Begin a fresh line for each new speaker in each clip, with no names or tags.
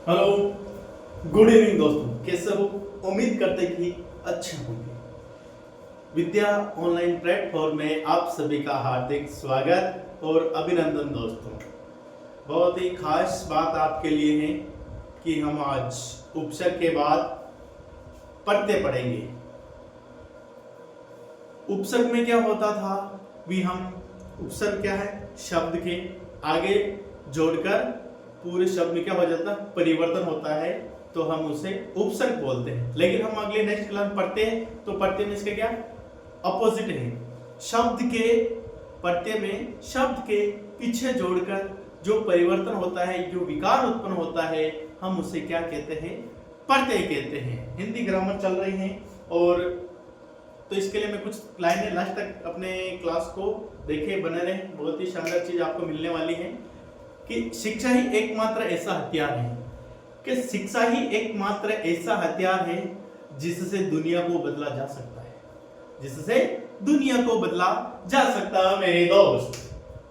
Hello, good evening दोस्तों। कैसे हो? उम्मीद करते कि अच्छे होंगे। विद्या ऑनलाइन प्लेटफॉर्म में आप सभी का हार्दिक स्वागत और अभिनंदन दोस्तों। बहुत ही खास बात आपके लिए है कि हम आज उपसर्ग के बाद पढ़ते पढ़ेंगे। उपसर्ग में क्या होता था भी हम उपसर्ग क्या है, शब्द के आगे जोड़कर पूरे शब्द में क्या हो जाता है, परिवर्तन होता है, तो हम उसे उपसर्ग बोलते हैं। लेकिन हम अगले नेक्स्ट क्लास पढ़ते हैं तो पढ़ते में इसके क्या अपोजिट है। शब्द के पढ़ते में शब्द के पीछे जोड़कर जो परिवर्तन होता है, जो विकार उत्पन्न होता है, हम उसे क्या कहते हैं, प्रत्यय कहते हैं। हिंदी ग्रामर चल रही है और तो इसके लिए मैं कुछ लाइनें लास्ट तक अपने क्लास को देखे, बने रहे। बहुत ही शानदार चीज आपको मिलने वाली है कि शिक्षा ही एकमात्र ऐसा हथियार है कि शिक्षा ही एकमात्र ऐसा हथियार है जिससे दुनिया को बदला जा सकता है, जिससे दुनिया को बदला जा सकता है मेरे दोस्त।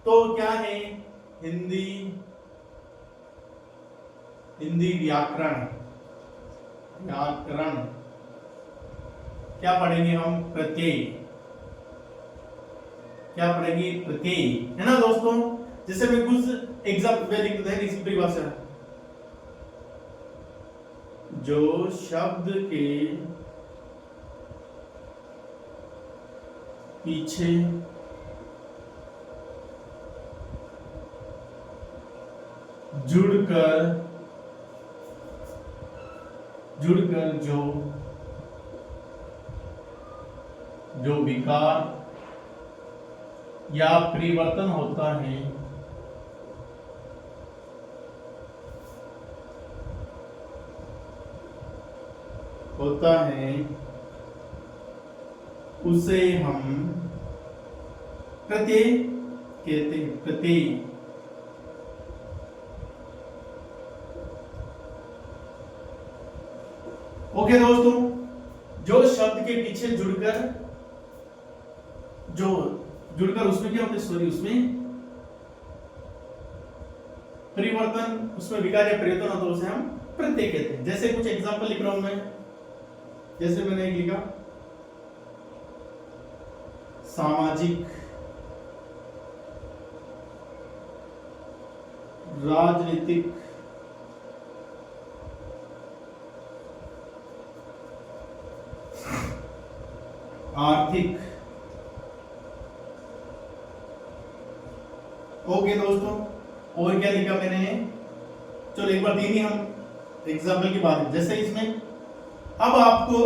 तो क्या है, हिंदी व्याकरण क्या पढ़ेंगे हम, प्रत्यय। क्या पढ़ेंगे, प्रत्यय, है ना दोस्तों। जैसे मैं कुछ एग्जाम्पल लिख देता है इसी परिभाषा, जो शब्द के पीछे जुड़कर जो विकार या परिवर्तन होता है, उसे हम प्रत्यय कहते हैं। प्रत्यय ओके दोस्तों, जो शब्द के पीछे जुड़कर उसमें क्या होता है, उसमें परिवर्तन, उसमें विकार या परिवर्तन होता है, उसे हम प्रत्यय कहते हैं। जैसे कुछ एग्जांपल लिख रहा हूं मैं, जैसे मैंने एक लिखा सामाजिक, राजनीतिक, आर्थिक। ओके दोस्तों, और क्या लिखा मैंने, चलो एक बार तीन ही हम एग्जाम्पल की बात है। जैसे इसमें अब आपको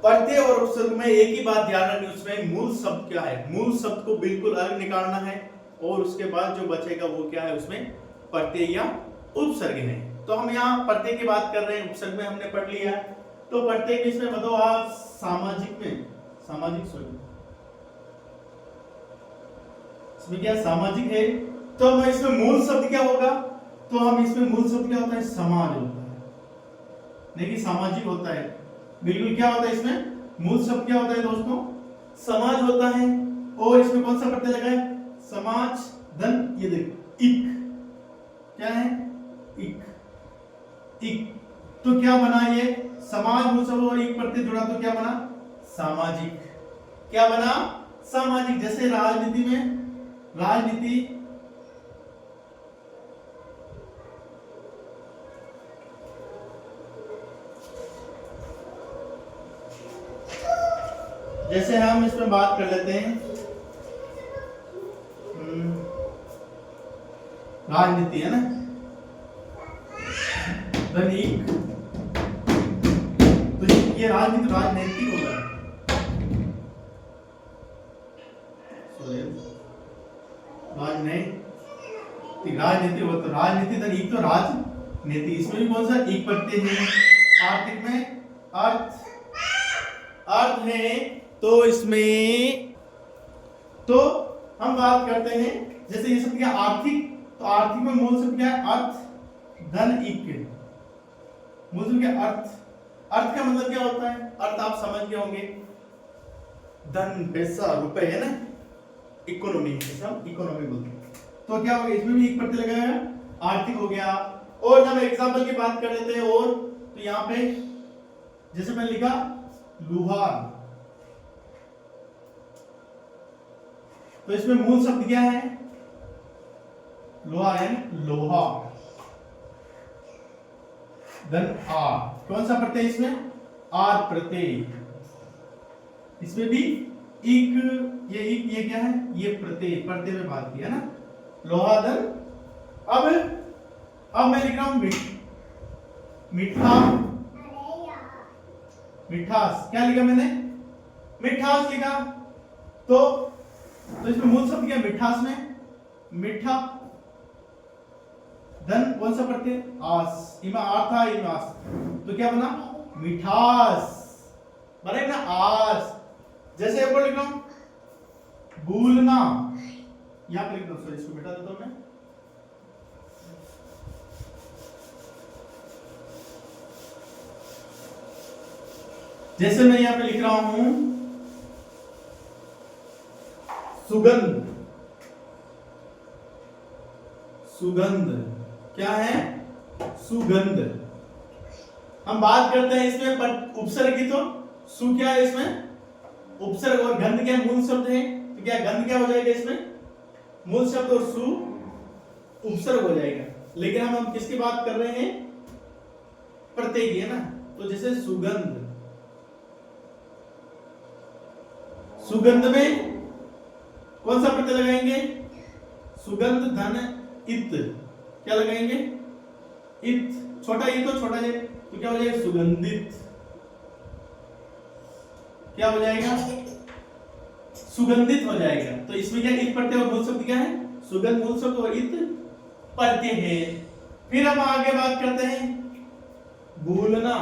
प्रत्यय और उपसर्ग में एक ही बात ध्यान रखनी, उसमें मूल शब्द क्या है, मूल शब्द को बिल्कुल अलग निकालना है और उसके बाद जो बचेगा वो क्या है, उसमें प्रत्यय या उपसर्ग है। तो हम यहाँ प्रत्यय की बात कर रहे हैं, उपसर्ग में हमने पढ़ लिया। तो प्रत्यय इसमें बताओ आप, इसमें क्या सामाजिक है, तो हम इसमें मूल शब्द क्या होगा, तो हम इसमें मूल शब्द क्या होता है, समाज होता है, नहीं कि सामाजिक होता है। बिल्कुल क्या होता है, इसमें मूल शब्द क्या होता है दोस्तों, समाज होता है। और इसमें कौन सा प्रत्यय लगा है, समाज, धन, ये देखो इक, क्या है, इक। तो क्या बना ये, समाज मूल शब्द और एक प्रत्यय जुड़ा तो क्या बना, सामाजिक। क्या बना, सामाजिक। जैसे राजनीति में, राजनीति जैसे हम इसमें बात कर लेते हैं, राजनीति है ना, धनिक, तो ये राजनीति राजनैतिक होगा, राजनीति हो तो राजनीति, धनिक तो राजनीति। इसमें भी कौन सा एक प्रत्यय है, आर्थिक में अर्थ है। तो इसमें तो हम बात करते हैं, जैसे ये शब्द क्या आर्थिक, तो आर्थिक में मूल शब्द क्या है, अर्थ, धन, इक। मूल शब्द क्या, अर्थ का मतलब क्या होता है, अर्थ आप समझ गए होंगे, धन, पैसा, रुपए, है ना, इकोनॉमी, इकोनॉमी बोलते हैं। तो क्या हो गया, इसमें भी एक प्रत्यय लगाया, आर्थिक हो गया, और जब एग्जाम्पल की बात कर लेते हैं और तो यहाँ पे जैसे मैंने लिखा लुहार, तो इसमें मूल शब्द क्या है? लोहा यानी लोहा। देन आर, कौन सा प्रत्यय इसमें? आर प्रत्यय। इसमें भी इक, ये क्या है? ये प्रत्यय, प्रत्यय में बात की है ना, लोहा। देन अब मैं लिख रहा हूं मीठा, मिठास। क्या लिखा मैंने? मिठास लिखा। तो इसमें मूल शब्द क्या? मिठास में मीठा। धन कौन सा प्रत्यय? आस। इमा आर था, इमा आस, तो क्या बना? मिठास बनेगा ना, आस। जैसे एक और लिख रहा हूं भूलना, यहां पे लिख दो, सॉरी इसको मिटा देता हूं मैं। जैसे मैं यहां पे लिख रहा हूं सुगंध, सुगंध क्या है? सुगंध। हम बात करते हैं इसमें उपसर्ग की, तो सु क्या है इसमें? उपसर्ग, और गंध क्या मूल शब्द है, तो क्या गंध क्या हो जाएगा इसमें? मूल शब्द, और सु उपसर्ग हो जाएगा। लेकिन हम किसकी बात कर रहे हैं? प्रत्यय की, है ना। तो जैसे सुगंध, सुगंध में कौन सा प्रत्यय लगाएंगे? सुगंध धन इत, क्या लगाएंगे? इत, छोटा ई तो छोटा है, तो क्या हो जाएगा? सुगंधित। क्या हो जाएगा? सुगंधित हो जाएगा। तो इसमें क्या इत प्रत्यय और मूल शब्द क्या है? सुगंध मूल शब्द और इत प्रत्यय है। फिर हम आगे बात करते हैं भूलना,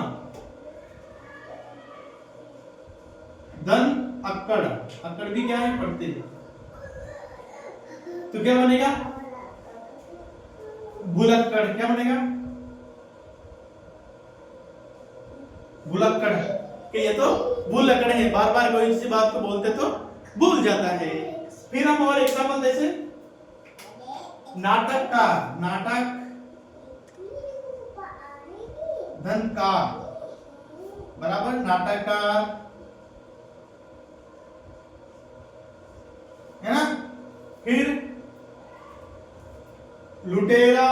धन अक्कड़, अक्कड़ भी क्या है? प्रत्यय। तो क्या बनेगा? भुलक्कड़। क्या बनेगा? भुलक्कड़। कि ये तो भुलक्कड़ है, बार बार कोई इसी बात को बोलते तो भूल जाता है। फिर हम और एग्जाम्पल जैसे नाटककार, नाटक धन कार बराबर नाटककार, है ना। फिर लुटेरा,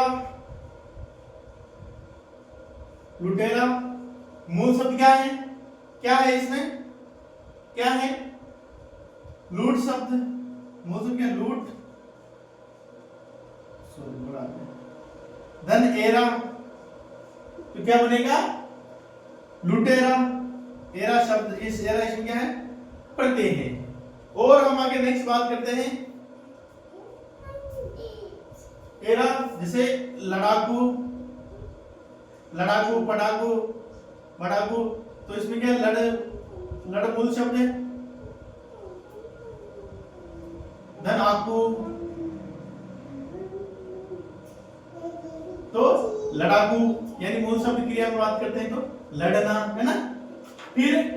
लुटेरा मूल शब्द क्या है? क्या है इसमें? क्या है? लूट शब्द, मूल शब्द क्या? लूट। धन एरा, तो क्या बनेगा? लुटेरा। एरा शब्द, इस एरा इसमें क्या है? प्रत्यय है। और हम आगे नेक्स्ट बात करते हैं एरा, जैसे लड़ाकू, लड़ाकू, पड़ाकू, बड़ाकू, तो इसमें क्या? लड़ मूल शब्द है। धन आकू, तो लड़ाकू यानी मूल शब्द क्रिया में बात करते हैं तो लड़ना, है ना। फिर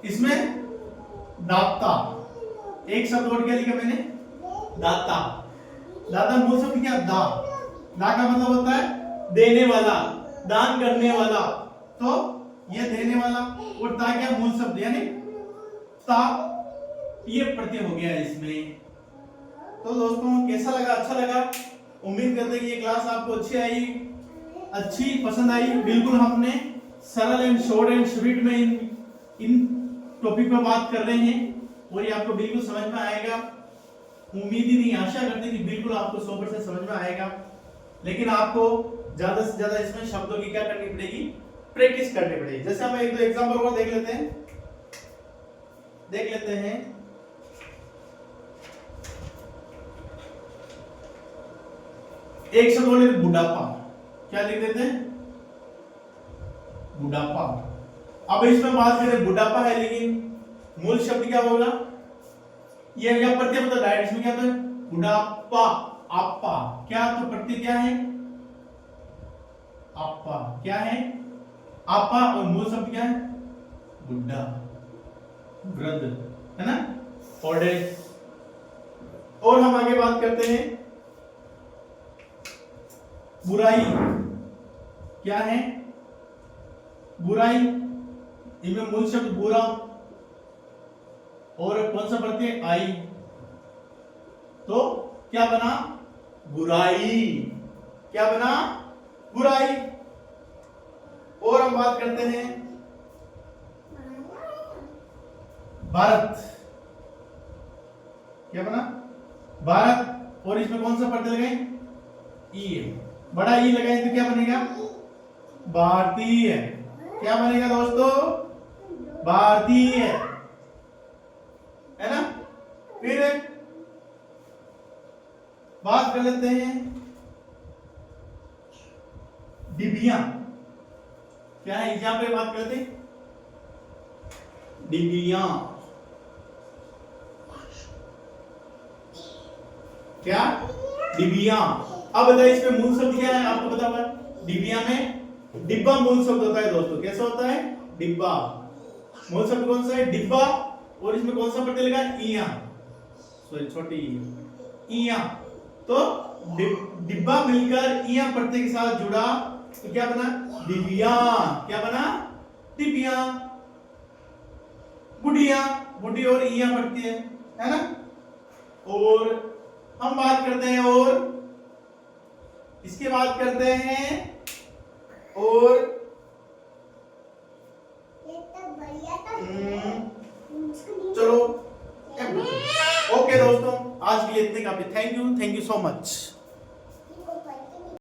इसमें दाता, एक शब्द और क्या लिखा मैंने? दाता। दाता मूल शब्द क्या? दा। दा का मतलब होता है देने वाला, दान करने वाला, तो ये देने वाला। और ता क्या? मूल शब्द यानी ता, ये प्रत्यय हो गया इसमें। तो दोस्तों कैसा लगा? अच्छा लगा? उम्मीद करते हैं कि ये क्लास आपको अच्छी आई, अच्छी पसंद आई। बिल्कुल हमने सरल एंड शॉर्ट एंड स्वीट में इन टॉपिक पर बात कर रहे हैं और ये आपको बिल्कुल समझ में आएगा। उम्मीद ही नहीं, आशा करते कि बिल्कुल आपको 100% समझ में आएगा। लेकिन आपको ज्यादा से ज्यादा इसमें शब्दों की क्या करनी पड़ेगी? प्रैक्टिस करनी पड़ेगी। जैसे हम एक दो एग्जांपल और देख लेते हैं। एक शब्द बोले बुढ़ापा, क्या लिख देते हैं? बुढ़ापा। अब इसमें बात करें, बुढ़ापा है लेकिन मूल शब्द क्या होगा? ये क्या प्रत्यय मतलब डायरेक्ट में क्या तो बुढ़ापा, आपा, क्या तो प्रत्यय क्या है? आपा, क्या है? आपा, और मूल शब्द क्या है? बुढ़ा, वृद्ध, है ना, ओल्ड एज। और हम आगे बात करते हैं बुराई क्या है? बुराई। इनमें मूल शब्द बुरा और कौन सा प्रत्यय आई, तो क्या बना? बुराई। क्या बना? बुराई। और हम बात करते हैं भारत। क्या बना? भारत। और इसमें कौन सा प्रत्यय लगाए? ई। बड़ा ई लगाए तो क्या बनेगा? भारतीय। क्या बनेगा दोस्तों? भारतीय, है ना। फिर बात कर लेते हैं डिबिया। क्या है एग्जाम पे बात करते हैं? डिबिया। क्या? डिबिया। अब बताइए इसमें मूल शब्द क्या है, आपको पता होगा। डिबिया में डिब्बा मूल शब्द होता है दोस्तों। कैसा होता है? डिब्बा। मूल शब्द कौन सा है? डिब्बा। और इसमें कौन सा प्रत्यय लगा? इया। सॉरी, छोटी इया। तो डिब्बा मिलकर इया प्रत्यय के साथ जुड़ा तो क्या बना? डिबिया। क्या बना? डिबिया। बुढ़िया। बुढ़ी और इया पड़ती है ना। और हम बात करते हैं, और इसके बाद करते हैं, और चलो ओके दोस्तों, आज के लिए इतने काफी। Thank you so much.